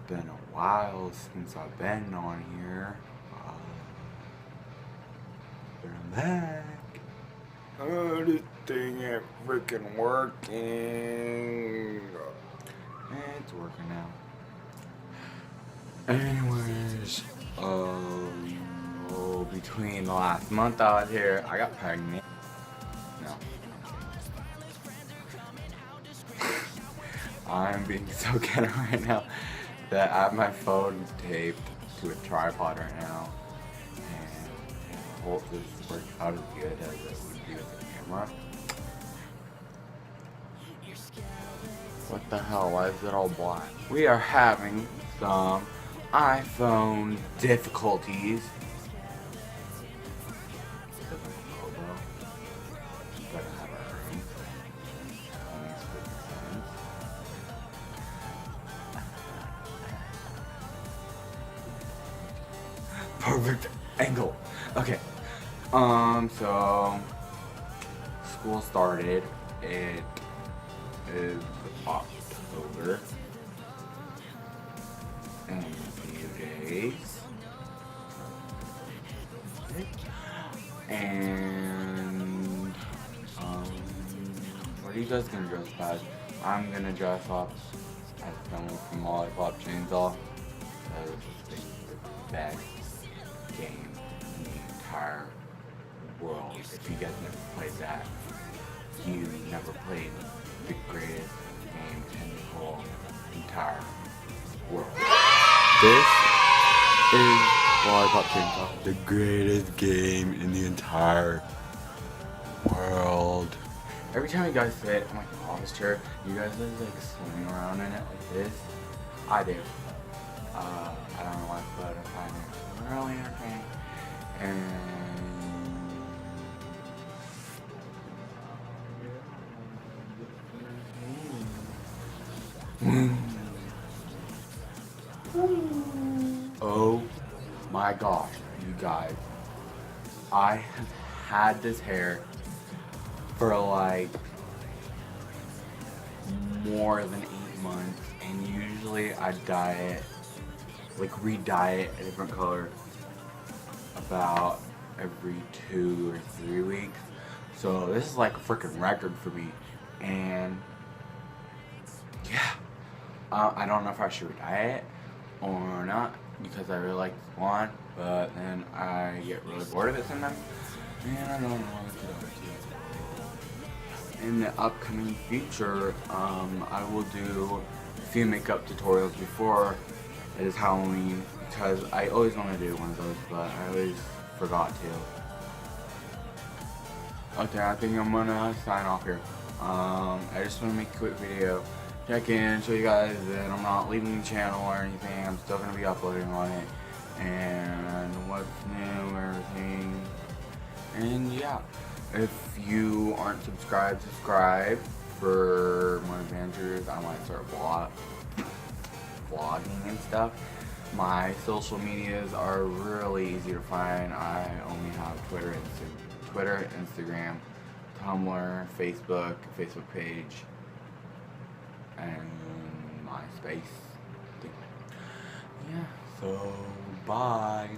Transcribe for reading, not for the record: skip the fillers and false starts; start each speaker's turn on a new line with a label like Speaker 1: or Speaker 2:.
Speaker 1: been a while since I've been on here. But I'm back. Oh, this thing ain't freaking working. It's working now. Anyways, between the last month I was here, I got pregnant. No. I'm being so ghetto right now that I have my phone taped to a tripod right now, and I hope this works out as good as it would be with the camera. What the hell? Why is it all black? We are having some iPhone difficulties. Gotta have our own. Perfect angle. Okay. So school started. It is October in a few days. And what are you guys gonna dress as? I'm gonna dress up as someone from Lollipop Chainsaw. That is the best game in the entire world. If you guys never played that, you never played the greatest game in the whole entire world. This is Lollipop Chainsaw, the greatest game in the entire world. Every time you guys say it, I'm like, oh, this chair, you guys are like swimming around in it like this. I do. I don't know why, but I find it really entertaining. Oh my gosh, you guys. I have had this hair for like more than 8 months, and usually I dye it, like re-dye it a different color about every 2 or 3 weeks. So this is like a freaking record for me, and yeah, I don't know if I should re-dye it or not, because I really like this blonde, but then I get really bored of it sometimes, and I don't know what to do. In the upcoming future, I will do a few makeup tutorials before it is Halloween, because I always want to do one of those, but I always forgot to. Okay, I think I'm gonna sign off here. I just want to make a quick video, check in, show you guys that I'm not leaving the channel or anything. I'm still gonna be uploading on it, and what's new, everything. And yeah, if you aren't subscribed, subscribe for more adventures. I might start vlogging and stuff. My social medias are really easy to find. I only have Twitter, Instagram, Tumblr, Facebook page, and MySpace. Yeah, so bye.